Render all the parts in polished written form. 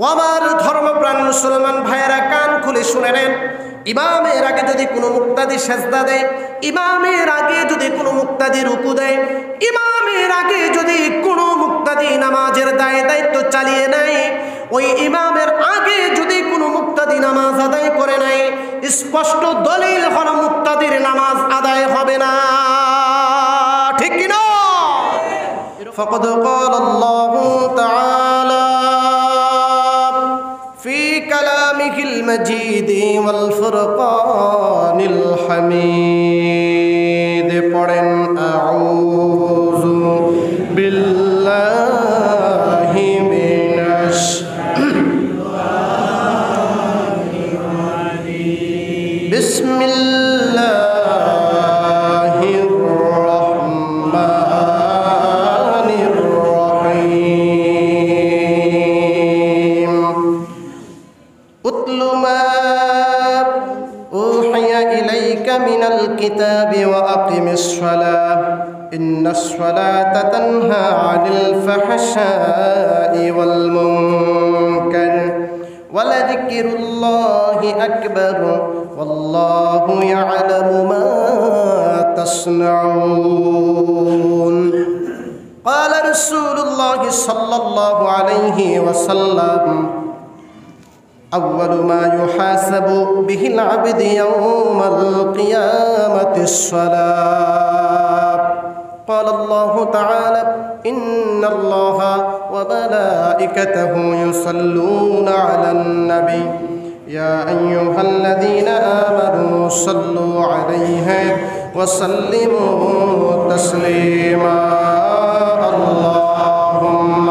ও আমার ধর্মপ্রাণ মুসলমান ভাইয়েরা, কান খুলে শুনে নেন। ইমামের আগে যদি কোনো মুক্তাদি সেজদা দেয়, ইমামের আগে যদি কোনো মুক্তাদি রুকু দেয়, ইমামের আগে যদি কোনো মুক্তাদি নামাজের দায়িত্ব চালিয়ে নেয়, ওই ইমামের আগে যদি কোনো মুক্তাদি নামাজ আদায় করে নেয়, স্পষ্ট দলিল হলো মুক্তাদির নামাজ আদায় হবে না। ঠিক কি না? ফাকাদ ক্বালা আল্লাহু তাআলা ফি কালামিহিল মাজিদ ওয়াল ফুরকানিল হামিদ। পড়েন আউযু বিল্লাহি মিনাশ বিসমিল্লাহির রহমানির রহিম। উতলু মা উহিয়া ইলাইকা মিনাল কিতাবি ওয়া আকিমিস সালাহ ইন্নাস সালাতা তানহা আনিল ফাহশাই ওয়াল মুনকার ওয়ালাযিকরুল্লাহি আকবার ওয়াল্লাহু ইয়ালামু মা তাসনাউন। ক্বালা রাসূলুল্লাহি সাল্লাল্লাহু আলাইহি ওয়াসাল্লাম আউয়ালু মা ইউহাসাবু বিহিল আবদু ইয়াওমাল কিয়ামাতিস সালাত। قال الله تعالى إن الله وملائكته يصلون على النبي يا أيها الذين آمنوا صلوا عليه وسلموا تسليما اللهم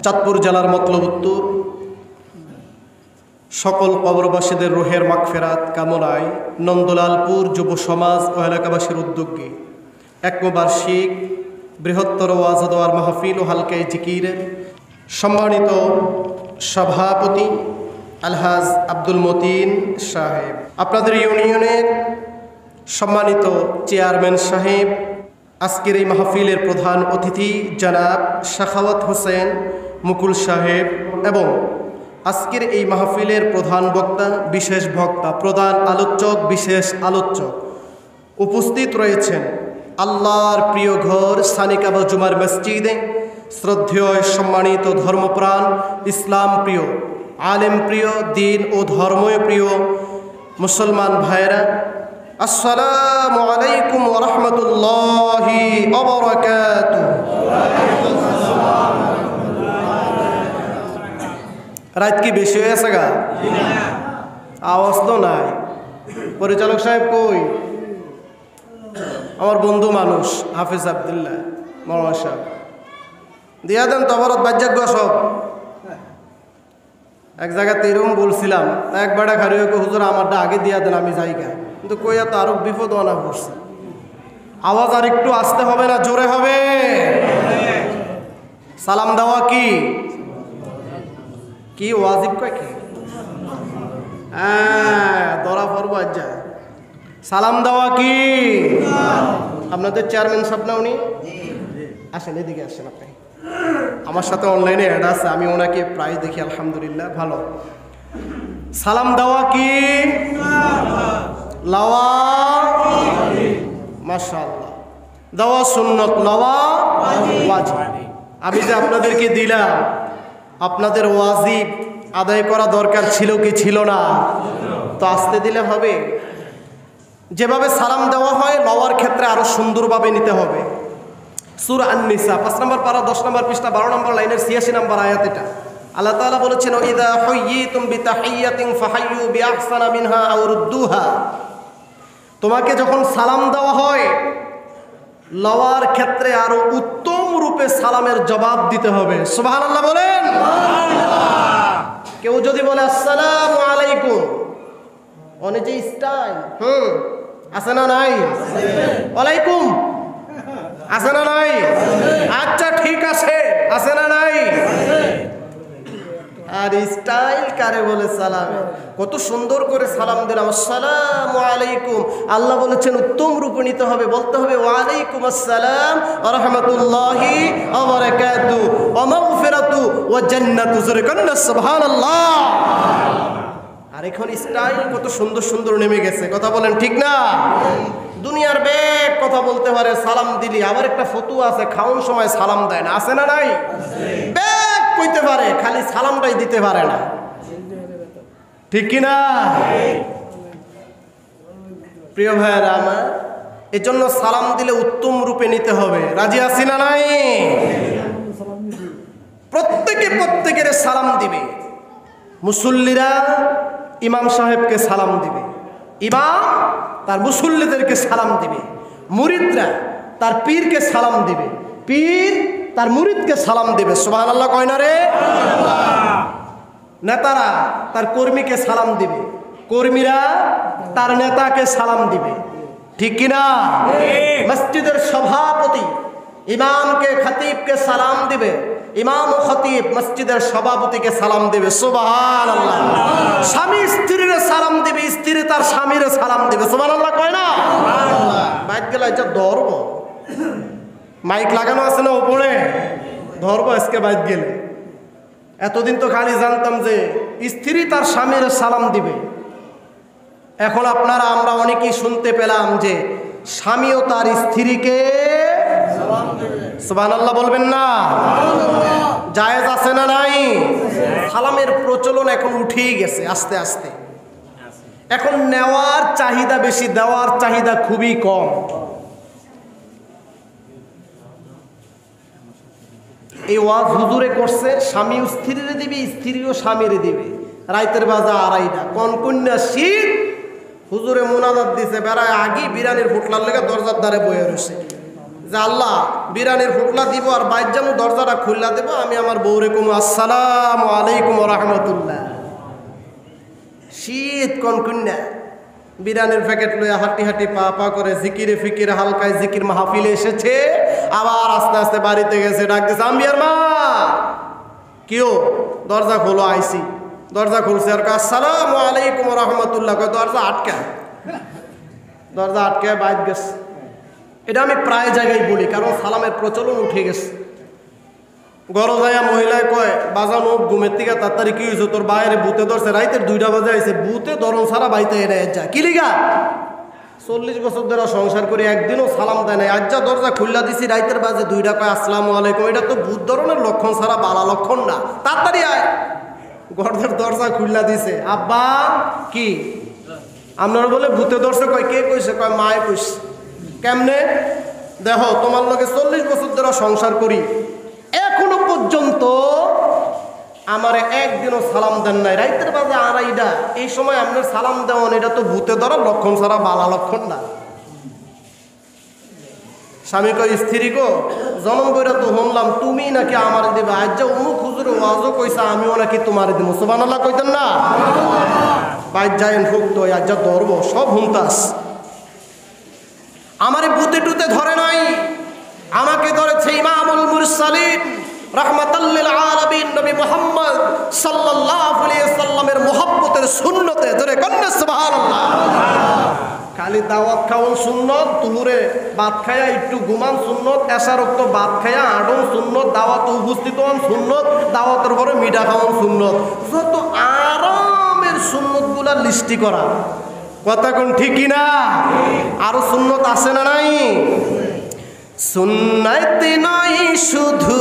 চাঁদপুর জেলার মতলব উত্তর সকল কবরবাসীদের রুহের মাগফিরাত কামনায় নন্দলালপুর যুব সমাজ ও এলাকাবাসীর উদ্যোগে একবার্ষিক বৃহত্তর ওয়াজ ও দোয়ার মাহফিল ও হালকায়ে জিকিরের সম্মানিত সভাপতি আলহাজ আব্দুল মতিন সাহেব, আপনাদের ইউনিয়নের সম্মানিত চেয়ারম্যান সাহেব, আজকের এই মাহফিলের প্রধান অতিথি জনাব শাখাওয়াত হোসেন মুকুল সাহেব এবং আজকের এই মাহফিলের প্রধান বক্তা, বিশেষ বক্তা, প্রধান আলোচক, বিশেষ আলোচক উপস্থিত রয়েছেন আল্লাহর প্রিয় ঘর সানিকাবা জুমার মসজিদে শ্রদ্ধেয় সম্মানিত ধর্মপ্রাণ, ইসলাম প্রিয়, আলেম প্রিয়, দিন ও ধর্মীয় প্রিয় মুসলমান ভাইরা, আসসালামু আলাইকুম ওয়া রাহমাতুল্লাহি ওয়া বারাকাতুহু। রাত কি বেশি হয়ে গেছে গা? আওয়াজ তো নাই। পরিচালক সাহেব কই? আমার বন্ধু মানুষ হাফিজ আব্দুল্লাহ মৌলানা সাহেব দিয়া দেন তবরত বাজ্যাজ্ঞ সব। এক জায়গাতে এরকম বলছিলাম, একবারটা খারি হুজুর আমারটা আগে দিয়া দেন, আমি যাইগা, কিন্তু কইয়া তো আরো বিপদ আনা পড়ছে। আওয়াজ আর একটু আসতে হবে না জোরে হবে? সালাম দেওয়া কি ওয়াজিব কয় কি? হ্যাঁ, ধরা পড়ব আজ। সালাম দেওয়া কি? আপনাদের চেয়ারম্যান সাহেব না উনি? আসেন, এদিকে আসেন। আপনি আমার সাথে অনলাইনে অ্যাড আছে, আমি ওনাকে প্রায় দেখি, আলহামদুলিল্লাহ ভালো। সালাম দেওয়া কি? লওয়া মাশাআল্লাহ, দেওয়া সুন্নত, লওয়া ওয়াজিব। আমি যে আপনাদেরকে দিলাম, আপনাদের ওয়াজিব আদায় করা দরকার ছিল কি ছিল না? তো আসতে দিলে হবে? যেভাবে সালাম দেওয়া হয় লওয়ার ক্ষেত্রে আরো সুন্দরভাবে নিতে হবে। সূরা আন-নিসা 5 নম্বর পারা 10 নম্বর পৃষ্ঠা 12 নম্বর লাইনের 86 নম্বর আয়াত। এটা আল্লাহ তাআলা বলেছেন, ইযা হুয়্যিতুম বিতাহিয়্যাতিন ফাহাইয়্যু বিআহসানা মিনহা আও রুদ্দুহা। তোমাকে যখন সালাম দেওয়া হয় লওয়ার ক্ষেত্রে আরো উত্তম রূপে সালামের জবাব দিতে হবে। সুবহানাল্লাহ বলেন। কেউ যদি বলে আসসালামু আলাইকুম, অনেক যে স্টাইল আছে না নাই? ওয়ালাইকুম আছে না নাই? আচ্ছা ঠিক আছে, আছে না নাই? আর স্টাইল কারে বলে সালামে? কত সুন্দর করে সালাম দিলাম, আসসালামু আলাইকুম। আল্লাহ বলেছেন উত্তম রূপে নিতে হবে, বলতে হবে ওয়ালাইকুম আসসালাম ওয়া রাহমাতুল্লাহি ওয়া বারাকাতুহু ওয়া মাগফিরাতু ওয়া জান্নাতু। জোরে কন্না সুবহানাল্লাহ। আর এখন স্টাইল কত সুন্দর সুন্দর নেমে গেছে, কথা বলেন ঠিক না? দুনিয়ার বেগ কথা বলতে পারে, সালাম দিলি। আবার একটা ফতুয়া আছে, খাওয়ার সময় সালাম দেয় না, আছে না নাই? বেগ কইতে পারে, খালি সালামটাই দিতে পারে না, ঠিক কিনা? প্রিয় ভাইয়েরা আমার, এজন্য সালাম দিলে উত্তম রূপে নিতে হবে। রাজি আছি না নাই? প্রত্যেকের সালাম দিবে। মুসল্লিরা ইমাম সাহেবকে সালাম দিবে, ইমাম তার মুসল্লিদেরকে সালাম দিবে, মুরিদরা তার পীরকে সালাম দিবে, পীর তার মুরিদকে সালাম দিবে। সুবহানাল্লাহ কয় না রে? নেতারা তার কর্মীকে সালাম দিবে, কর্মীরা তার নেতাকে সালাম দিবে, ঠিক কিনা? মসজিদের সভাপতি ইমামকে, খতিবকে সালাম দিবে, ইমাম ও খতিব মসজিদের সভাপতিকে সালাম দিবে। সুবহানাল্লাহ। স্বামী স্ত্রীর সালাম দিবে, স্ত্রী তার স্বামীর সালাম দিবে। সুবহানাল্লাহ কয় না? মাইক গেল, এটা ধরব, মাইক লাগানো আছে না উপরে, ধরবো আজকে বাইক গেলে। এতদিন তো খালি জানতাম যে স্ত্রী তার স্বামীর সালাম দিবে, এখন আমরা অনেকেই শুনতে পেলাম যে স্বামীও তার স্ত্রীকে সালাম দিবে। সুবহানাল্লাহ বলবেন না? জায়েজ আছে না নাই? সালামের প্রচলন এখন উঠেই গেছে আস্তে আস্তে। এখন নেওয়ার চাহিদা বেশি, দেওয়ার চাহিদা খুবই কম। এই ওয়াজ হুজুরে করছে, স্বামী স্ত্রীরে দিবে, স্ত্রীও স্বামীরে দিবে। রাইতের বাজা 2:30, কনকন্যা শীত, হুজুরে মোনাজাত দিছে, বেড়ায় আগি বিরানির ফুটলার লেগে দরজার দ্বারে বয়ে রয়েছে যে আল্লাহ বিরানির ফুটলা দিব আর বাইর জামু, দরজাটা খুললা দেবো, আমি আমার বউরে কমু আসসালামু আলাইকুম ওয়া রাহমাতুল্লাহ। শীত কনকন্যা, বিরিয়ানির প্যাকেট লইয়া হাঁটি হাঁটি পা পা করে জিকিরে ফিকিরে হালকায় জিকির মাহফিলে এসেছে, আবার আস্তে আস্তে বাড়িতে গেছে, ডাক দিছে আম্বিয়ার মা, কেউ দরজা খোলো, আইসি। দরজা খুলছে আর আসসালামু আলাইকুম রহমতুল্লাহ, দরজা আটকে বাইর গেছে। এটা আমি প্রায় জায়গায় বলি, কারণ সালামের প্রচলন উঠে গেছে। গরো যাইয়া মহিলায় কয় বাজানো ঘুমের থেকে তাড়াতাড়ি কি হয়েছে, তোর বাইরে ভূতে ধরছে, রাইতের 2টা বাজে আইছে, ভূতে ধরন সারা বাইতে এনে যায় কি লিগা? 40 বছর ধরে সংসার করে একদিনও সালাম দেয় নাই, আজ যা দরজা খুল্লা দিছি রাইতের বাজে 2টা কয় আসসালামু আলাইকুম, এটা তো ভূত ধরনের লক্ষণ ছাড়া বালা লক্ষণ না, তাড়াতাড়ি আয়। ঘরের দরজা খুল্লা দিছে, আব্বা কি আপনারা বলে ভূতে ধরছে, কয় কে কইছে? কয় মায়ে কইছে। কেমনে? দেখো তোমার লগে 40 বছর ধরে সংসার করি, এখনো পর্যন্ত আমারে একদিনও সালাম দেন নাই, রাইতের বাজে 2:30, এই সময় আপনার সালাম দেওয়ান এটা তো ভূতে ধরার লক্ষণ ছাড়া বালা লক্ষণ না। স্বামী কয় স্ত্রী গো, জনম কইরা তো শুনলাম তুমি নাকি আমার দিবা, আজ যা অমুক হুজুরে ওয়াজও কইছা আমিও নাকি তোমার দিব, সুবহানাল্লাহ কইতেন না? বাইর যায়েন ফুক্ত আজ যা ধরবো সব হুমতাস। আমারে ভূতে টুতে ধরে নাই, আমাকে ধরেছে ইমামুল মুরসালিন রাহমাতাল লিল আলামিন নবী মুহাম্মদ সাল্লাল্লাহু আলাইহি ওয়াসাল্লামের মুহাব্বতের সুন্নতে, ধরে কন্যা সুবহানাল্লাহ। খালি দাওয়াত খাওয়ান সুন্নত, তুহুরে ভাত খায়া একটু ঘুমান সুন্নত, এশার রক্ত ভাত খায়া আডন সুন্নত, দাওয়াত উপস্থিত হন সুন্নত, দাওয়াতের পরে মিঠা খাওয়ান সুন্নত, যত আরামের সুন্নতগুলা লিস্টি করা। কথা কোন ঠিকই না? আরো সুন্নত আছে না নাই? সুন্নত নয় শুধু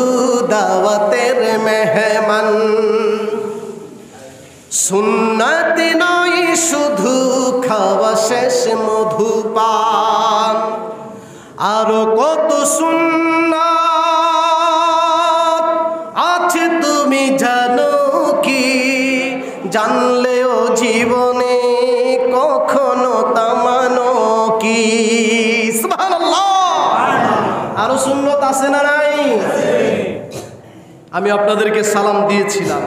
দাওয়াতের মেহমান, সুন্নত নয় শুধু খাওয়া শেষ মধুপান, আরো কত সুন্নাত আছে তুমি জানো কি? জানলেও জীবনে কখনো তা মানো কি? সুবহানাল্লাহ। আরো সুন্নত আছে না নাই? আমি আপনাদেরকে সালাম দিয়েছিলাম,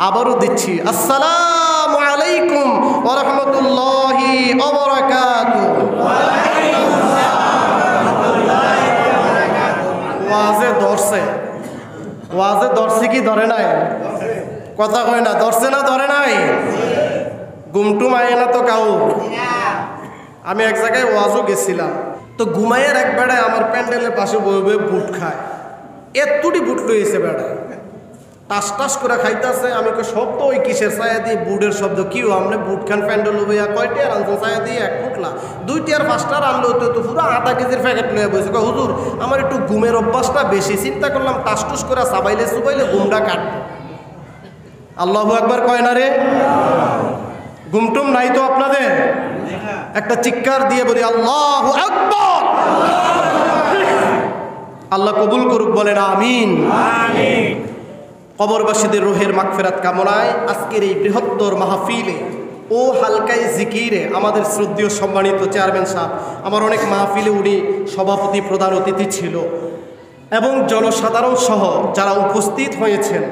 আবারও দিচ্ছি, আসসালামু আলাইকুম ওয়া রাহমাতুল্লাহি ওয়া বারাকাতুহু। ওয়াজে ধরছে কি ধরে নাই? কথা কয় না, ধরছে না ধরে নাই? ঘুমটুম আয় না তো কাউ। আমি এক জায়গায় ওয়াজও গেছিলাম, তো ঘুমাইয়ের এক বেড়ায় আমার প্যান্ডেলের পাশে বয়ে বয়ে বুট খায়, এতটি বুট লইছে বেড়ায়, টাস টাস করে খাইতেছে। আমি কই শব্দ ওই কিসের? ছায়া দিয়ে বুটের শব্দ। কি আপনি বুট খান প্যান্ডেল লইয়া? কয়টি আর আনছেন? ছায়া দিয়ে 1 ফুটলা 2টি আর 5টা আনলো তো পুরো আধা কেজির প্যাকেট লইয়া বসে। কয় হুজুর আমার একটু ঘুমের অভ্যাসটা বেশি, চিন্তা করলাম টাস টুস করে চাবাইলে চুবাইলে ঘুমটা কাটবো। আল্লাহু আকবার কয় না রে? ঘুমটুম নাই তো আপনাদের? একটা চিৎকার দিয়ে বলি আল্লাহু আকবার। আল্লাহ কবুল করুক, বলেন আমিন। কবরবাসীদের রুহের মাগফিরাত কামনায় আজকের এই বৃহত্তর মাহফিলে ও হালকায় জিকিরে আমাদের শ্রদ্ধেয় সম্মানিত চেয়ারম্যান সাহেব, আমার অনেক মাহফিলে উনি সভাপতি প্রধান অতিথি ছিল, এবং জনসাধারণ সহ যারা উপস্থিত হয়েছেন,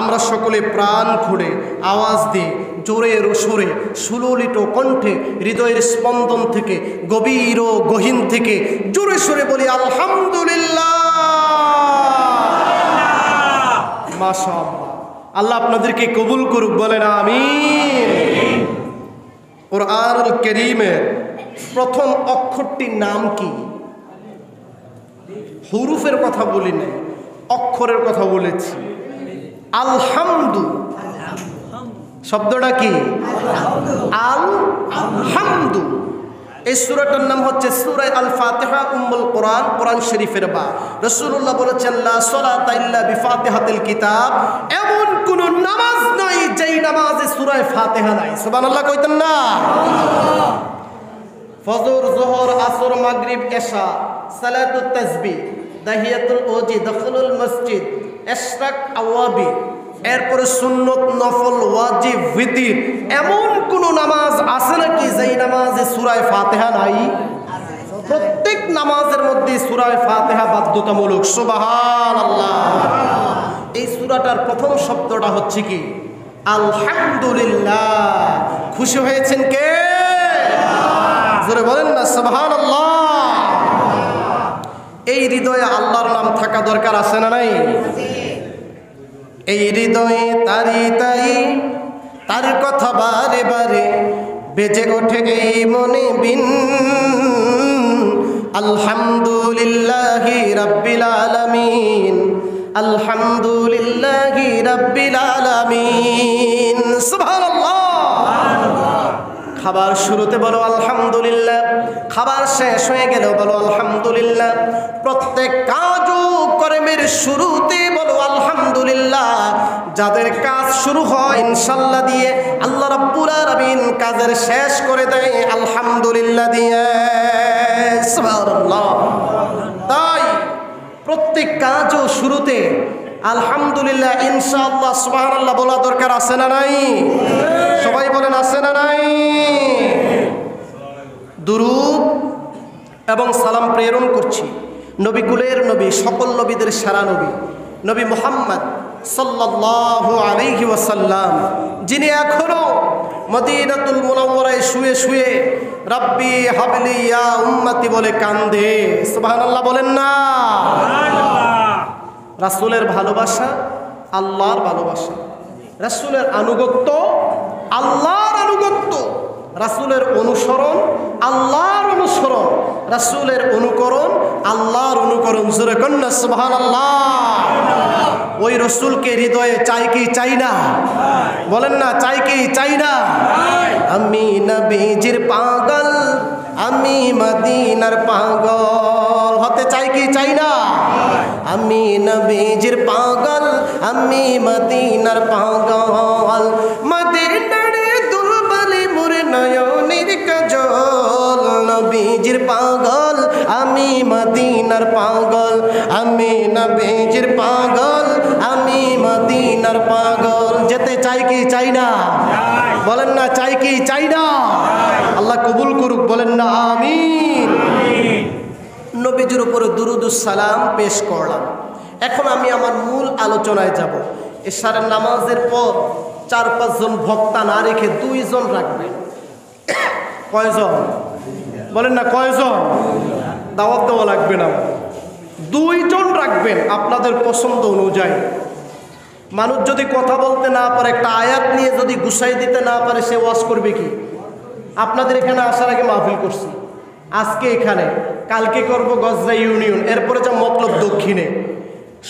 আমরা সকলে প্রাণ খুলে আওয়াজ দিয়ে জোরে সুরে সুললিত কণ্ঠে হৃদয়ের স্পন্দন থেকে গভীর ও গহীন থেকে জোরে সুরে বলি আলহামদুলিল্লাহ। মাশাআল্লাহ। আল্লাহ আপনাদেরকে কবুল করুক, বলেন আমিন। কুরআনুল কারীমের প্রথম অক্ষরটির নাম কি? হুরুফের কথা বলি নাই, অক্ষরের কথা বলেছি। আলহামদু শব্দটা কি? আল হামদু। এই সূরাটার নাম হচ্ছে সূরা আল ফাতিহা, উম্মুল কোরআন, কোরআন শরীফের বা। রাসূলুল্লাহ বলেছেন লা সালাতা ইল্লা বিফাতিহাতিল কিতাব, এমন কোন নামাজ নাই যেই নামাজে সূরা ফাতিহা নাই। সুবহানাল্লাহ কইতেন না? ফজর, যোহর, আসর, মাগরিব, এশা, সালাতুত তাসবিহ, তাহিয়াতুল ওজি, দখলুল মসজিদ, ইশরাক, আওয়াবি, এরপরে সুন্নত, নফল, ওয়াজিব, ভিতির, এমন কোন নামাজ আছে নাকি যেই নামাজে সূরা ফাতিহা নাই? প্রত্যেক নামাজের মধ্যে সূরা ফাতিহা বাধ্যতামূলক। সুবহানাল্লাহ। এই সূরাটার প্রথম শব্দটা হচ্ছে কি? আলহামদুলিল্লাহ। খুশি হয়েছেন কে? জোরে বলেন না সুবহানাল্লাহ। এই হৃদয়ে আল্লাহর নাম থাকা দরকার, আছে না নাই? এই হৃদয়ে তারি তাই তার কথা বারে বারে বেজে ওঠে এই মনে বিন। আলহামদুলিল্লাহি রাব্বিল আলামিন, আলহামদুলিল্লাহি রাব্বিল আলামিন। সুবহানাল্লাহ। খাবার শুরুতে বলো আলহামদুলিল্লাহ, খাবার শেষ হয়ে গেলেও বলো আলহামদুলিল্লাহ। প্রত্যেক কাজ ও কর্মের শুরুতে বলো আলহামদুলিল্লাহ। যাদের কাজ শুরু হয় ইনশাআল্লাহ দিয়ে, আল্লাহ রাব্বুল আলামিন কাজের শেষ করে দেয় আলহামদুলিল্লাহ দিয়ে। সুবহানাল্লাহ। তাই প্রত্যেক কাজ ও শুরুতে আলহামদুলিল্লাহ ইনশাআল্লাহ সুবহানাল্লাহ বলা দরকার, আছে না নাই? সবাই বলেন আছে না নাই? দুরূদ এবং সালাম প্রেরণ করছি নবী কুলের নবী, সকল নবীদের সেরা নবী, নবী মুহাম্মদ সাল্লাল্লাহু আলাইহি ওয়াসাল্লাম, যিনি এখনো মদিনাতুল মুনাওয়ারায় শুয়ে শুয়ে রাব্বি হাবলি ইয়া উম্মতি বলে কান্দে। সুবহানাল্লাহ বলেন না? রাসূলের ভালোবাসা আল্লাহর ভালোবাসা, রাসূলের আনুগত্য আল্লাহর আনুগত্য, রাসূলের অনুসরণ আল্লাহর অনুসরণ, রাসূলের অনুকরণ আল্লাহর অনুকরণ। জোরে কন্না সুবহানাল্লাহ। ওই রাসূলকে হৃদয়ে চাই কি চাই না? বলেন না চাই কি চাই না? আমি নবীজির পাগল, আমি মদিনার পাগল হতে চাই কি চাই না? আমি নবীজির পাগল, আমি মদিনার পাগল। মদিনার দুলবালি মোর নয়নের কাজল, নবীজির পাগল, আমি মদিনার পাগল। আমি নবীজির পাগল, আমি মদিনার পাগল। যেতে চাই কি চাই না? বলেন না চাই কি চাই না? আল্লাহ কবুল করুক, বলেন না আমিন। নবীজির উপরে দুরুদুস সালাম পেশ করলাম। এখন আমি আমার মূল আলোচনায় যাব। এশারের নামাজের পর 4-5 জন ভক্তা না রেখে 2 জন রাখবেন। কয়জন? বলেন না কয়জন? দাওয়াত দেওয়া লাগবে না, 2 জন রাখবেন আপনাদের পছন্দ অনুযায়ী। মানুষ যদি কথা বলতে না পারে, একটা আয়াত নিয়ে যদি গুছাই দিতে না পারে, সে ওয়াজ করবে কি? আপনাদের এখানে আসার আগে মাহফিল করছি, আজকে এখানে, কালকে করব গজরা ইউনিয়ন, এরপরে যা মতলব দক্ষিণে।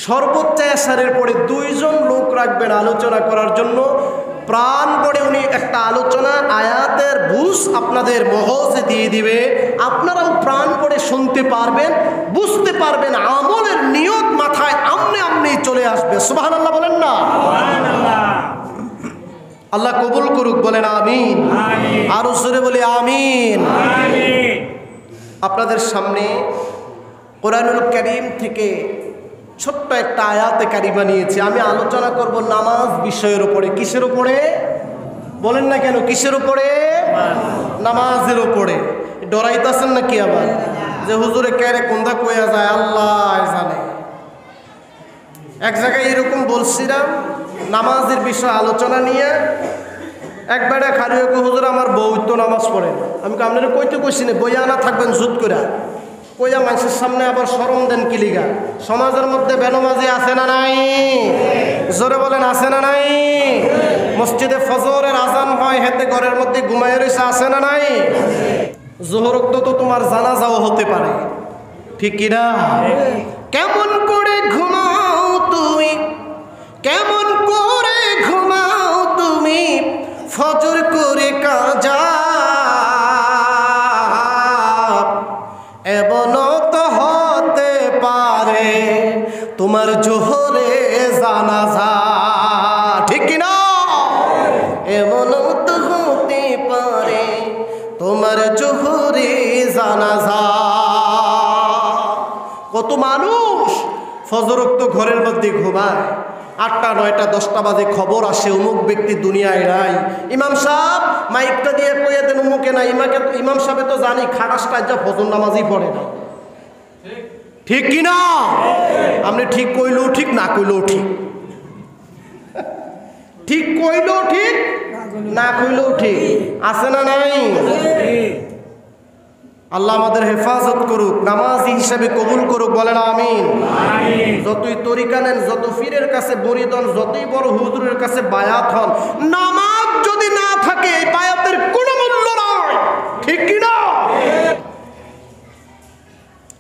সর্বোচ্চ এশারের পরে 2 জন লোক রাখবেন আলোচনা করার জন্য। প্রাণ পড়ে উনি একটা আলোচনা আয়াতের বুঝ আপনাদের মহজে দিয়ে দিবে, আপনারাও প্রাণ পড়ে শুনতে পারবেন, বুঝতে পারবেন, আমলের নিয়ত মাথায় আমনে আমনে চলে আসবে। সুবহানাল্লাহ বলেন না? আল্লাহ কবুল করুক, বলেন আমিন। আরো জোরে বলি আমিন। আপনাদের সামনে কোরআনুল কারীম থেকে ছোট্ট একটা আয়াতে কারিমা নিয়েছি। আমি আলোচনা করব নামাজ বিষয়ের উপরে। কিসের উপরে? বলেন না কেন কিসের উপরে? নামাজের উপরে। ডরাইতেছেন নাকি আবার যে হুজুরে কেরে কোনটা কইয়া যায় আল্লাহ জানে। এক জায়গায় এরকম বলছিলাম নামাজের বিষয় আলোচনা নিয়ে, একবারে খালি হুজুর আমার বউ তো নামাজ পড়ে। আমি আপনারা কইতে কইছি না, বইয়া আনা থাকবেন জুত করে, কইয়া মানুষের সামনে আবার শরম দেন কিলিগা। সমাজের মধ্যে বেনমাজি আছে না নাই? জোরে বলেন আছে না নাই? মসজিদে ফজরের আজান হয়, হেতে ঘরের মধ্যে ঘুমায় রয়েছে, আছে না নাই? জোহর তো তোমার জানাজাও হতে পারে, ঠিক কিনা? কেমন করে ঘুমাও তুমি, কেমন করে ঘুমাও তুমি, ফজর করে কাজা এমনও তো হতে পারে তোমার জোহরে জানাজা, ঠিক কিনা? এমনও তো হতে পারে তোমার জোহরে জানাজা। কত মানুষ ফজরোক্ত ঘরের মধ্যে ঘুমায়, 8টা 9টা 10টা বাজে খবর আসে অমুক ব্যক্তি দুনিয়ায় নাই। ইমাম সাহেব মাইকটা দিয়ে কইয়া দেন অমুকে নাই। ইমাম সাহেব তো জানি খাটাসটা যা ফজর নামাজই পড়ে না, ঠিক কিনা? আপনি ঠিক কইলেও ঠিক, না কইলেও ঠিক, ঠিক কইলেও ঠিক, না কইলেও ঠিক, আছে না নাই? আল্লাহ আমাদের হেফাজত করুক, নামাজি হিসেবে কবুল করুক, বলেন আমিন। যতই তরিকা নেন, যত পীরের কাছে বরিদ হন, যতই বড় হুজুরের কাছে বায়াত হন, নামাজ যদি না থাকে এই বায়াতের কোনো মূল্য নাই, ঠিক কি না?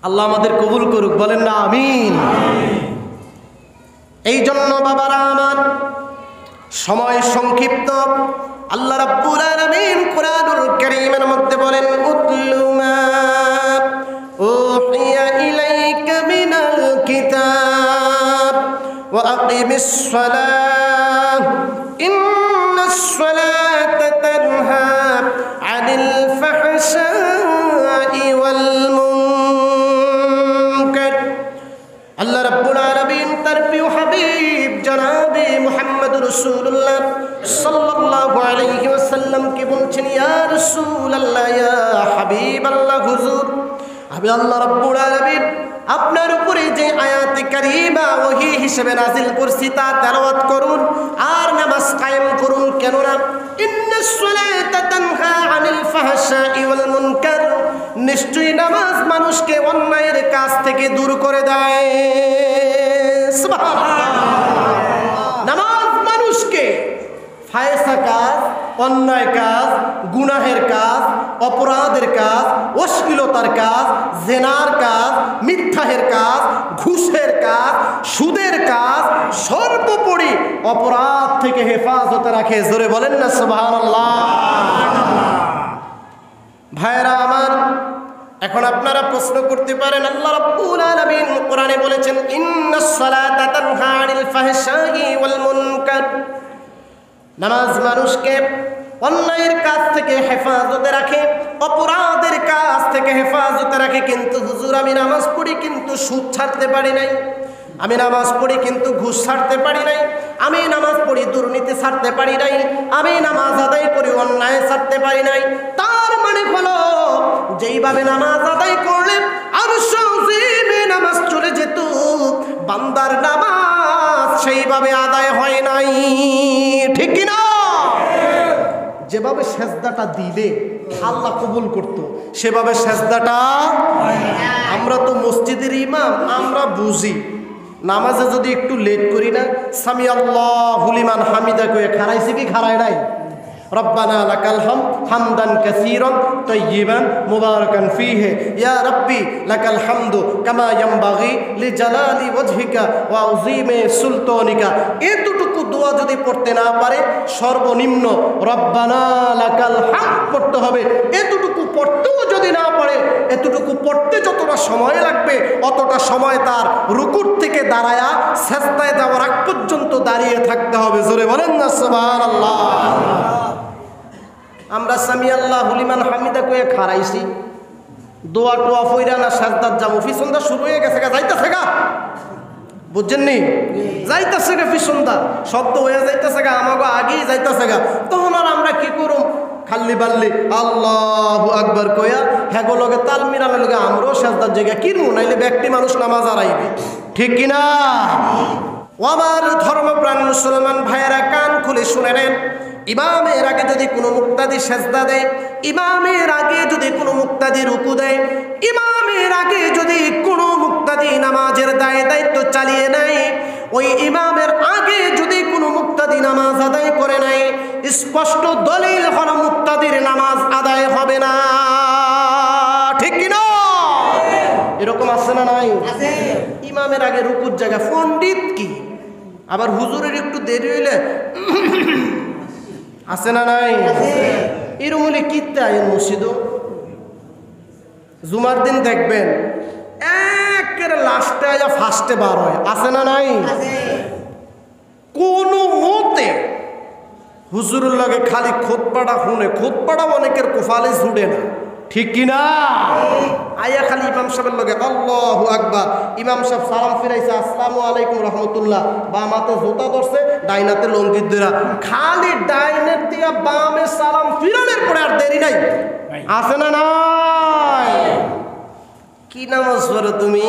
আল্লাহ আমাদের কবুল করুক, বলেন না আমিন। এই জন্য বাবারা আমার, সময় সংক্ষিপ্ত। আল্লাহ রাব্বুল আলামিন কুরআনুল কারীমের মধ্যে বলেন, উতলু মা উহিয়া ইলাইকা মিনাল কিতাব ওয়া আকিমিস সালাহ ইন্নাস সালাতা তানহা আনিল ফাহশাই ওয়াল মুনকার। আল্লাহ রাব্বুল আলামিন তার প্রিয় হাবিব জনাবে মুহাম্মদুর রাসূলুল্লাহ সাল্লাল্লাহু আলাইহি ওয়াসাল্লামকে বলছেন, ইয়া রাসূলুল্লাহ, ইয়া হাবিবাল্লাহ, হুজুর, আমি আল্লাহ রাব্বুল আলামিন আপনার উপরে যে আয়াতে কারিমা ওহী হিসেবে নাজিল করছি তা তেলাওয়াত করুন আর নামাজ কায়েম করুন। কেননা ইন্নাস সালাতা তানহা আনিল ফাহশাই ওয়াল মুনকার, নিশ্চয়ই নামাজ মানুষকে অন্যায়ের কাজ থেকে দূর করে দেয়। সুবহানাল্লাহ। নামাজ মানুষকে ফায়সা কাজ, অন্যায় কাজ, গুনাহের কাজ, অপরাধের কাজ, অশ্লীলতার কাজ, জেনার কাজ, মিথ্যাহের কাজ, ঘুষের কাজ, সুদের কাজ, সর্বোপরি অপরাধ থেকে হেফাজতে রাখে। জোরে বলেন না সুবহানাল্লাহ। ভাইরা আমার, এখন আপনারা প্রশ্ন করতে পারেন, আল্লাহ রাব্বুল আলামিন কোরআনে বলেছেন, ইন্নাস সালাতা তানহা আনিল ফাহশাই ওয়াল মুনকার, নামাজ মানুষকে অন্যায়ের কাজ থেকে হেফাজতে রাখে, অপরাধের কাজ থেকে হেফাজতে রাখে। কিন্তু হুজুর, আমি নামাজ পড়ি কিন্তু সুদ ছাড়তে পারি নাই, আমি নামাজ পড়ি কিন্তু ঘুষ ছাড়তে পারি নাই, আমি নামাজ পড়ি দুর্নীতি ছাড়তে পারি নাই, আমি নামাজ আদায় করি অন্যায় ছাড়তে পারি নাই। তার মানে হলো, যেইভাবে নামাজ আদায় করলে আরশ আজিমে নামাজ চলে যেত, বান্দার নামাজ সেইভাবে আদায় হয় নাই, ঠিক কি না? যেভাবে সেজদাটা দিলে আল্লাহ কবুল করত, সেভাবে সেজদাটা আমরা তো মসজিদের ইমাম, আমরা বুঝি নামাজে যদি একটু লেট করি না, সামি আল্লাহু লিমান হামিদা কয়ে খারাইছি কি খারায় নাই? রব্বানা লাকাল হামদ হামদান কাসীরান তাইয়িবান মুবারাকান ফীহি, ইয়া রাব্বি লাকাল হামদু কামা ইয়ানবাগি লিজালালি ওয়াজহিকা ওয়া আযীমি সুলতানিকা। এতটুকু দোয়া যদি পড়তে না পারে, সর্বনিম্ন রব্বানা লাকাল হামদ পড়তে হবে। এতটুকু পড়তেও যদি না পারে, এতটুকু পড়তে যতটা সময় লাগবে অতটা সময় তার রুকুর থেকে দাঁড়ায়া সেজদায় যাওয়ার আগ পর্যন্ত দাঁড়িয়ে থাকতে হবে। জোরে বলেন না সুবহানাল্লাহ। আমরা সামি আল্লাহু লিমান হামিদা কয়ে খারাইছি, দোয়া টোয়া ফইরা না সাজদাত যাবো, পিছনটা শুরু হয়ে গেছে গা, যাইতাছে গা, বুঝছেন নি? যাইতাছে গা, পিছনটা শব্দ হয়ে যাইতাছে গা, আমাকে আগেই যাইতাছে গা। তখন আর আমরা কি করুম? খাল্লি বাল্লি আল্লাহু আকবার কয়া হ্যাগো লগে তাল মিলানোর লগে আমরাও সাজদার জায়গা কিনবো, নাইলে ব্যক্তি মানুষ নামাজ আড়াইবে, ঠিক কিনা? আমার ধর্মপ্রাণ মুসলমান ভাইয়েরা, কান খুলে শুনে নেন, ইমামের আগে যদি কোনো মুক্তাদি সেজদা দেয়, ইমামের আগে যদি কোনো মুক্তাদি রুকু দেয়, ইমামের আগে যদি কোনো মুক্তাদি নামাজের দায়িত্ব চালিয়ে নেয়, ওই ইমামের আগে যদি কোনো মুক্তাদি নামাজ আদায় করে নেয়, স্পষ্ট দলিল হলো মুক্তাদির নামাজ আদায় হবে না, ঠিক কিনা? এরকম আছে না নাই? ইমামের আগে রুকুর জায়গা পণ্ডিত কি, আবার হুজুরের একটু দেরি হইলে আছে না নাই? এরকম হলে কিত্তে আয় মসজিদ, জুমার দিন দেখবেন একেবারে লাস্টে আয়া ফার্স্টে বার হয়, আছে না নাই? কোন মতে হুজুরের লগে খালি খোদপাটা শুনে, খোদপাটা অনেকের কোফালে ছুটে না, ঠিক কিনা? আয়া খালি ইমাম সাহেবের লগে আল্লাহু আকবার, ইমাম সাহেব সালাম ফিরাইছে আসসালামু আলাইকুম রহমতুল্লাহ, বামাতে জোতা ধরছে, ডাইনাতে লঙ্গির দেরা, খালি ডাইনের দিয়া বামে সালাম ফিরানোর পরে আর দেরি নাই, আছে না নাই? কি নামাজ পড়ো তুমি?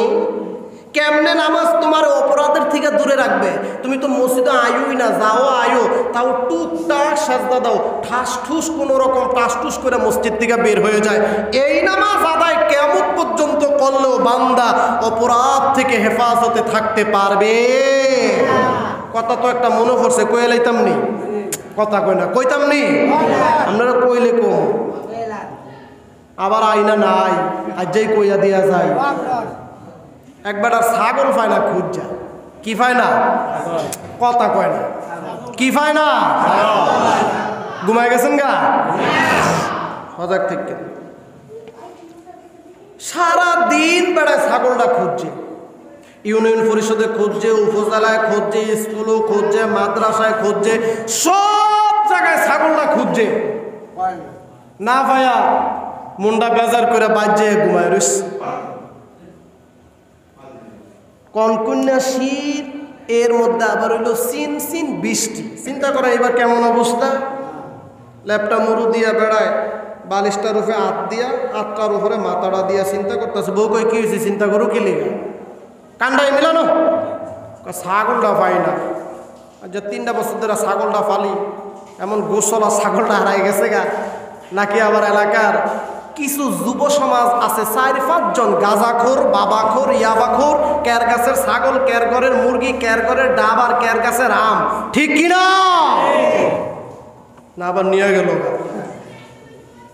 কেমনে নামাজ তোমার অপরাধের থেকে থেকে দূরে রাখবে। তুমি তো মসজিদে আয়োই না, যাও আয়ো, তাও টুকটাক সেজদা দাও, ঠাস ঠুস কোনো রকম টাস টুস করে মসজিদ থেকে বের হয়ে যায়। এই নামাজ আদায় কিয়ামত পর্যন্ত করলেও বান্দা অপরাধ থেকে হেফাজতে থাকতে পারবে। কথা তো একটা মনে পড়ছে, কয়ে লাইতাম নি, কথা কই না, কইতাম নি, আপনারা কইলে কম, আবার আইনা নাই, আজ যেই কইয়া দিয়া যায়। একবার আর ছাগল পায় না খুঁজা, কি পায় না, কথা কয় না, কি পায় না, ঘুমায় গেছেন গা সজাগ থেকে। সারা দিন বেড়ায় ছাগলটা খুঁজছে, ইউনিয়ন পরিষদে খুঁজছে, উপজেলায় খুঁজছে, স্কুলও খুঁজছে, মাদ্রাসায় খুঁজছে, সব জায়গায় ছাগলটা খুঁজছে, না ভাইয়া মুন্ডা বেজার করে বাজে ঘুমায় রইস। কনকন্যা শীত, এর মধ্যে আবার হইল সিন সিন বৃষ্টি। চিন্তা করা এবার কেমন অবস্থা, ল্যাপটা মুরু দিয়া বেড়ায়, বালিশটার উপরে হাত দিয়া, হাতটার উপরে মাথাটা দিয়া চিন্তা করতেছে। বউ কই কি হয়েছে, চিন্তা করো কি লেগে, কান্ডাই মিলানো, ছাগলটা পাই না। যে 3টা বছর ধরে ছাগলটা পালি, এমন গোসলা ছাগলটা হারাই গেছে গা, নাকি আবার এলাকার কিছু যুব সমাজ আছে 4-5 জন গাঁজাখোর, বাবাখোর, ইয়াবাখোর, কের গাছের ছাগল, কের ঘরের মুরগি, কের ঘরের ডাব আর কের গাছের আম, ঠিক কিনা না, আবার নিয়ে গেল।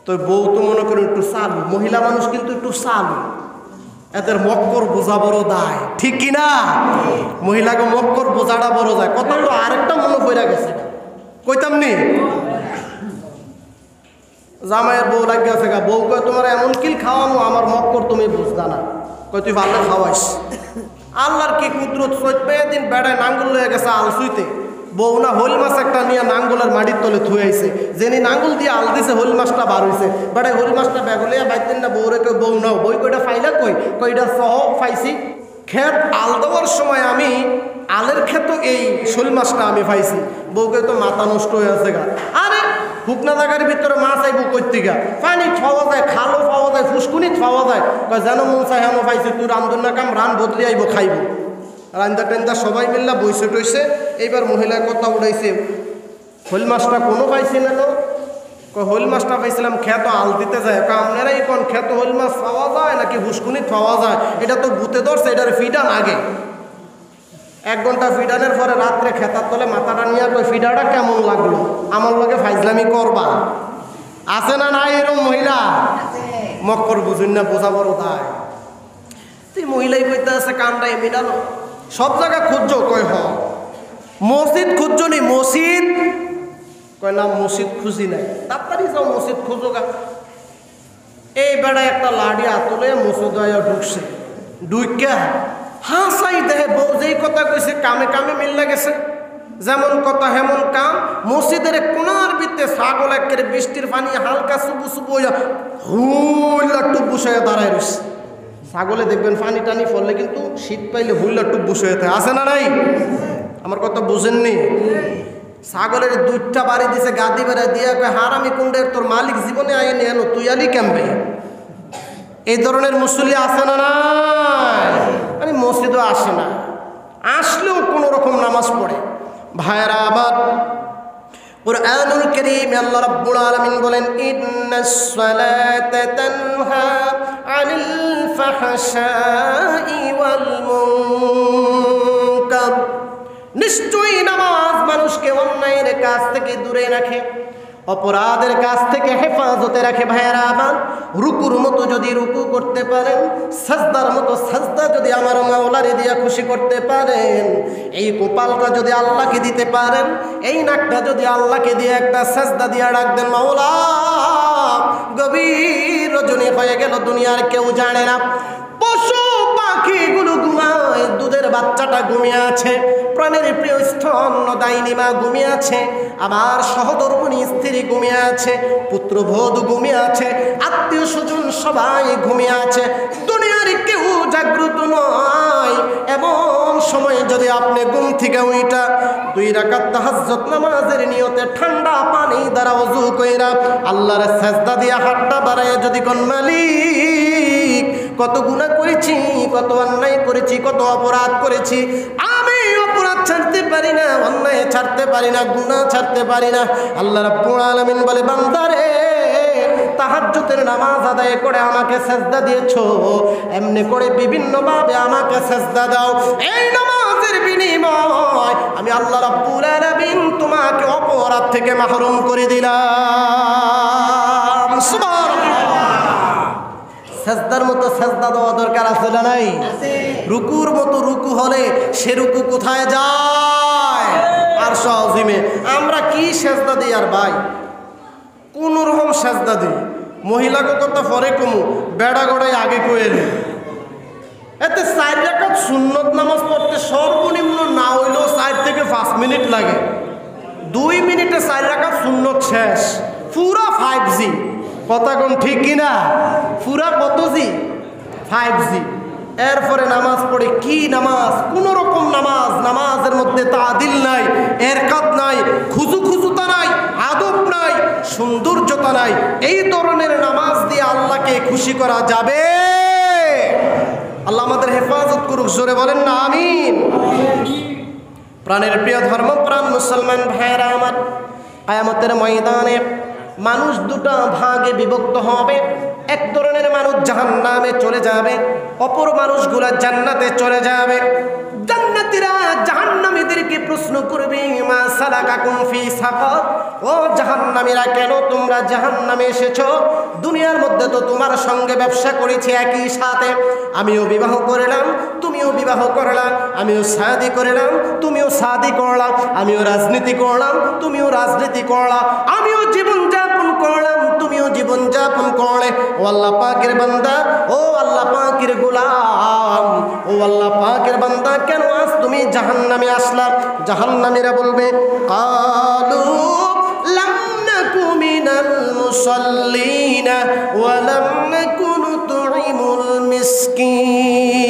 তো বউ তো মনে করেন একটু চালু, মহিলা মানুষ কিন্তু একটু চালু, এদের মক্কর বোঝা বড় দায়, ঠিক কিনা, মহিলাকে মক্কর বোঝাটা বড় যায়। কত তো আরেকটা মনে পড়ে গেছে, কইতাম নি, জামাইয়ের বউ লাগে আছে গা, বউ কয় তোমার এমন কিল খাওয়ানো আমার মক্কর তুমি বুঝতা না, কই তুই ভালো খাওয়াইস। আল্লাহর কি কুদরত, 14 দিন বেড়ায় নাঙ্গুল হয়ে গেছে আল শুইতে, বউ না হইল মাছ একটা নিয়ে নাঙ্গুলের মাটির তলে থুয়ে আইছে, যেনি নাঙ্গুল দিয়ে আল দিছে হইল মাছটা বার হইছে, বেড়ায় হইল মাছটা ব্যাগুলিয়া বাইতেন না, বউ রেখে বউ নাও, বই কইটা ফাইলা কই, কইটা সহ পাইছি, ক্ষেত আল দেওয়ার সময় আমি আলের ক্ষেত এই শোল মাছটা আমি পাইছি। বউকে তো মাথা নষ্ট হয়ে আছে গা, আরে শুকনা জায়গার ভিতরে মাছ আইব কইতিগা, পানি খাওয়া যায়, খালও পাওয়া যায়, ফুসকুনি খাওয়া যায়, কয় যেন মন চাই হেন পাইছি, তুই রান্ধন না কাম রান বদলি আইব খাইব। রান্দা টেন্দা সবাই মিল্লা বইসে টইছে। এইবার মহিলার কথা উঠাইছে, হইল মাছটা কোনো পাইছি না তো, হইল মাছটা পাইছিলাম খেত আল দিতে যায়, আপনারাই কোন খেত হইল মাছ পাওয়া যায় নাকি ফুসকুনি পাওয়া যায়, এটা তো ভূতে ধরছে, এটার ফিডান আগে 1 ঘন্টা ফিডানের পরে রাত্রে খেতার তলে মাথাটা নিয়ে কই ফিডাটা কেমন লাগলো, আমার লগে ফাইজলামি করবা, আছে না নাই এরকম মহিলা, মক্কর বুঝুন না, বোঝা বড় দায়। তুই মহিলাই কইতে আছে কান্ডাই মিলানো, সব জায়গা খুঁজছো, কয় হ মসজিদ খুঁজছো নি, মসজিদ কয় না মসজিদ খুঁজি নাই, তাড়াতাড়ি যাও মসজিদ খুঁজো গা। এই বেড়ায় একটা লাড়ি আতলে মসজিদ ঢুকছে, ঢুকা হাসাই দেহে বউ যেই কথা কইছে কামে কামে মিল্লা গেছে, যেমন কথা হেমন কাম। মসজিদের কোনার ভিতরে ছাগল একেবারে বৃষ্টির পানি হালকা চুবু চুবু হুইলা টুপ বসে দাঁড়ায় রয়েছে। ছাগলে দেখবেন পানি টানি ফললে কিন্তু শীত পাইলে হুইলা টুপ বসে থাকে, আছে না নাই, আমার কথা বুঝেননি। ছাগলের 2টা বাড়ি দিছে, গাদি বেড়া দিয়া কয় হারামি কুণ্ডের তোর মালিক জীবনে আইনি এনো, তুই আলি কেমবে। এই ধরনের মুসল্লি আছে না নাই, মানে মসজিদও আসে না, আসলেও কোনো রকম নামাজ পড়ে। ভাইরা আবার কুরআনুল কারীমে আল্লাহ রাব্বুল আলামিন বলেন, ইন্নাস সালাতা তানহা আনিল ফাহশাই ওয়াল মুনকার, নিশ্চয়ই নামাজ মানুষকে অন্যায়ের কাজ থেকে দূরে রাখে, অপরাধের কাছ থেকে হেফাজতে রাখে। ভাইয়েরা আমার রুকুর মতো যদি রুকু করতে পারেন, সাজদার মতো সাজদা যদি আমার মাওলারে দিয়া খুশি করতে পারেন, এই কপালটা যদি আল্লাহকে দিতে পারেন, এই নাকটা যদি আল্লাহকে দিয়ে একটা সাজদা দিয়া ডাক দেন, মাওলা গভীর রজনী হয়ে গেল, দুনিয়ার কেউ জানে না, পশু পাখিগুলো ঘুমায়, দুধের বাচ্চাটা ঘুমিয়ে আছে, প্রাণের প্রিয় স্তন্যদায়িনী মা ঘুমিয়ে আছে, আমার সহধর্মিণী স্ত্রী ঘুমিয়ে আছে, পুত্রবধূ ঘুমিয়ে আছে, আত্মীয় স্বজন সবাই ঘুমিয়ে আছে, দুনিয়ার কেউ জাগ্রত নয়। এমন সময় যদি আপনি ঘুম থেকে উইটা 2 রাকাত তাহাজ্জুদ নামাজের নিয়তে ঠান্ডা পানি দ্বারা ওযু কইরা আল্লাহর সাজদা দিয়া হাতটা বাড়ায় যদি কোন মালিক কত গুনাহ করেছি, কত অন্যায় করেছি, কত অপরাধ করেছি, আমি ছাড়তে পারি না, অন্যায় ছাড়তে পারি না, গুনাহ ছাড়তে পারি না। আল্লাহ রাব্বুল আলামিন বলে, বান্দারে তাহাজ্জুদের নামাজ আদায় করে আমাকে সেজদা দিয়েছো, এমনি করে বিভিন্নভাবে আমাকে সেজদা দাও। এই নামাজের বিনিময় আমি আল্লাহ রাব্বুল আলামিন তোমাকে অপরাধ থেকে মাহরুম করে দিলাম। সুবহানাল্লাহ। সেজদার মতো সেজদা দেওয়া দরকার আছে না নাই? রুকুর মতো রুকু হলে সে রুকু কোথায় যায়? আরশ আজিমে। আমরা কি সেজদা দিই আর ভাই? কোন রকম সেজদা দিই। মহিলাকে কথা পরে কমু, বেড়া গড়াই আগে কইলে। এতে 4 রাকাত সুন্নত নামাজ পড়তে সর্বনিম্ন না হইলেও 4 থেকে 5 মিনিট লাগে। 2 মিনিটে 4 রাকাত সুন্নত শেষ। পুরা 5G। কথা কোন ঠিক কিনা? পুরা কত জি? 5G। এরপরে নামাজ পড়ে কি নামাজ? কোন রকম নামাজ। নামাজের মধ্যে তাআদিল নাই, এরকাদ নাই, খুজুতা নাই, আদব নাই, সৌন্দর্যতা নাই। এই ধরনের নামাজ দিয়ে আল্লাহকে খুশি করা যাবে? আল্লাহ আমাদের হেফাজত করুক, জোরে বলেন না আমিন। প্রাণের প্রিয় ধর্মপ্রাণ মুসলমান ভাইয়েরা আমার, কিয়ামতের ময়দানে মানুষ দুটো ভাগে বিভক্ত হবে। এক ধরনের মানুষ জাহান্নামে চলে যাবে, অপর মানুষগুলা জান্নাতে চলে যাবে। জান্নাতীরা জাহান্নামীদেরকে প্রশ্ন করবে, মা সালাকাকুম ফি সাকার, ও জাহান্নামীরা কেন তোমরা জাহান্নামে এসেছো? দুনিয়ার মধ্যে তো তোমার সঙ্গে ব্যবসা করেছি একই সাথে, আমিও বিবাহ করলাম, তুমিও বিবাহ করলাম, আমিও শাদী করলাম, তুমিও শাদী করলাম, আমিও রাজনীতি করলাম, তুমিও রাজনীতি করলাম, আমিও জীবনযাপন করলাম, তুমিও জীবনযাপন করলে। ও আল্লাহ পাকের বান্দা, ও আল্লাহ পাকের গোলাম, ও আল্লাহ পাকের বান্দা, কেন আজ তুমি জাহান্নামে আসলা? জাহান্নামীরা বলবে, কালু লাম নাকু মিনাল মুসাল্লিনা ওয়া লাম নাকু নুতঈমুল মিসকিন।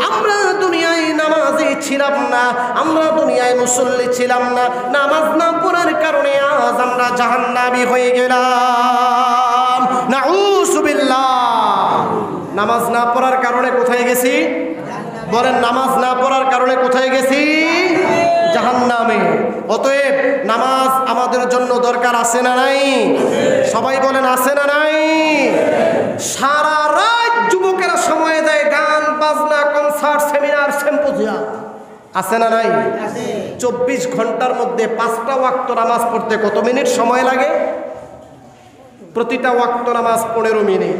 আমরা দুনিয়ায় নামাজি ছিলাম না, আমরা দুনিয়ায় মুসল্লি ছিলাম না, নামাজ না পড়ার কারণে আজ আমরা জাহান্নামী হয়ে গেলাম। নাউযুবিল্লাহ। নামাজ না পড়ার কারণে কোথায় গেছি? বলেন, নামাজ না পড়ার কারণে কোথায় গেছি? জাহান্নামে। অতএব নামাজ আমাদের জন্য দরকার আছে না নাই? সবাই বলেন আছে না নাই? সারা রাত যুবকেরা সময় দেয় গান বাজনা, কনসার্ট, সেমিনার, সিম্পোজিয়াম, আছে না নাই? 24 ঘন্টার মধ্যে 5টা ওয়াক্ত নামাজ পড়তে কত মিনিট সময় লাগে? প্রতিটা ওয়াক্ত নামাজ 15 মিনিট।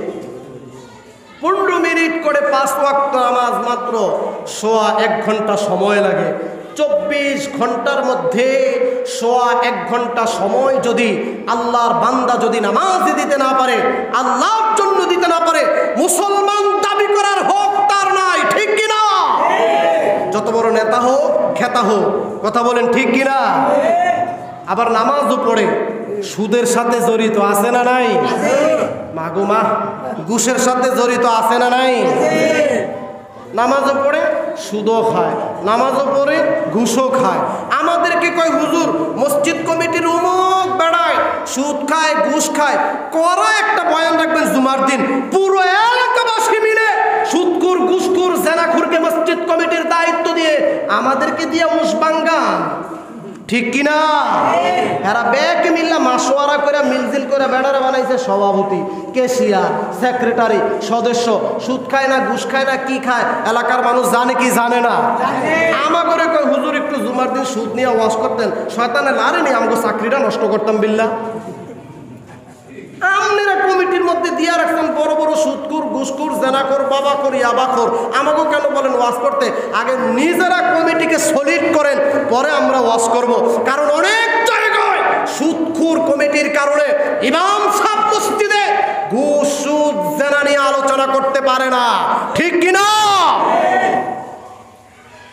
15 মিনিট করে 5 ওয়াক্ত নামাজ মাত্র 1.25 ঘন্টা সময় লাগে। 24 ঘন্টার মধ্যে 1.25 ঘন্টা সময় যদি আল্লাহর বান্দা যদি নামাজই দিতে না পারে, আল্লাহর জন্য দিতে না পারে, মুসলমান দাবি করার হক তার নাই। ঠিক কিনা? যত বড় নেতা হোক, খেতা হোক, কথা বলেন ঠিক কিনা? আবার নামাজও পড়ে, সুদের সাথে জড়িত আছে না নাই? মাগো মা, ঘুষের সাথে জড়িত আছে না নাই? নামাজও পড়ে, সুদও খায়, নামাজও পড়ে, ঘুষও খায়। আমাদেরকে কয় হুজুর মসজিদ কমিটির অমুক বেড়ায় সুদ খায়, ঘুষ খায়। করা একটা বয়ান রাখবেন জুমার দিন, পুরো এলাকাবাসী মিলে সুদখোর, ঘুষখোর, জেনাখোরকে মসজিদ কমিটির দায়িত্ব দিয়ে আমাদেরকে দিয়ে মুশবাঙ্গান। ঠিক কিনা? এরা ব্যাগ মিল্লা মাসোয়ারা করে মিলজিল করে বেড়ারা বানাইছে সভাপতি, ক্যাশিয়ার, সেক্রেটারি, সদস্য। সুদ খায় না, ঘুষ খায় না, কি খায় এলাকার মানুষ জানে কি জানে না? আমাকে কয় হুজুর একটু জুমার দিন সুদ নিয়ে ওয়াজ করতেন, শয়তানে লারেনি আমাকে চাকরিটা নষ্ট করতাম বিল্লা। আপনারা কমিটির মধ্যে দিয়া রাখছেন বড় বড় সুদখোর, ঘুষখোর, জেনাখোর, বাবাখোর, ইয়াবাখোর। আমাকেও কেন বলেন ওয়াজ করতে? আগে নিজেরা কমিটিকে সলিড করেন, পরে আমরা ওয়াজ করব। কারণ অনেক জায়গায় সুদখোর কমিটির কারণে ইমাম সাহেব মসজিদে ঘুষ, সুদ, জেনা নিয়ে আলোচনা করতে পারে না। ঠিক কিনা?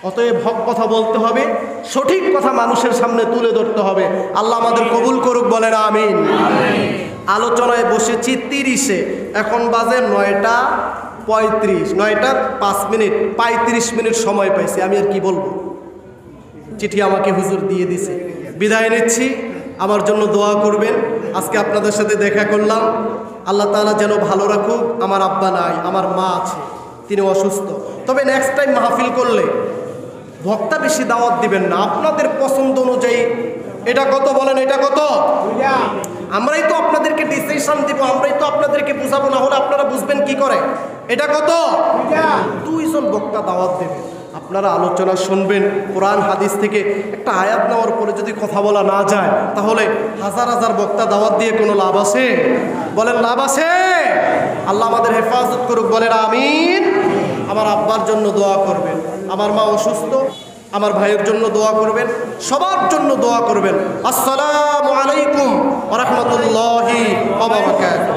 অতএব হক কথা বলতে হবে, সঠিক কথা মানুষের সামনে তুলে ধরতে হবে। আল্লাহ আমাদের কবুল করুক, বলেন আমিন। আলোচনায় বসেছি 30-এ, এখন বাজে 9টা 5 মিনিট, 35 মিনিট সময় পাইছি। আমি আর কি বলবো? চিঠি আমাকে হুজুর দিয়ে দিছে। বিদায় নিচ্ছি, আমার জন্য দোয়া করবেন। আজকে আপনাদের সাথে দেখা করলাম, আল্লাহ তাআলা যেন ভালো রাখুক। আমার আব্বা নাই, আমার মা আছে, তিনি অসুস্থ। তবে নেক্সট টাইম মাহফিল করলে বক্তা বেশি দাওয়াত দিবেন না, আপনাদের পছন্দ অনুযায়ী। এটা কত বলেন, এটা কত? আমরাই তো আপনাদেরকে ডিসিশন দিব, আমরাই তো আপনাদেরকে বুঝাবো, না হলে আপনারা বুঝবেন কি করে? এটা কত? 2 জন বক্তা দাওয়াত দেবেন, আপনারা আলোচনা শুনবেন। কোরআন হাদিস থেকে একটা আয়াত নেওয়ার পরে যদি কথা বলা না যায়, তাহলে হাজার হাজার বক্তা দাওয়াত দিয়ে কোনো লাভ আছে? বলেন লাভ আছে? আল্লাহ আমাদের হেফাজত করুক, বলেন আমিন। আমার আব্বার জন্য দোয়া করবেন, আমার মা অসুস্থ, আমার ভাইয়ের জন্য দোয়া করবেন, সবার জন্য দোয়া করবেন। আসসালামু আলাইকুম ওয়া রাহমাতুল্লাহি ওয়া বারাকাতুহু।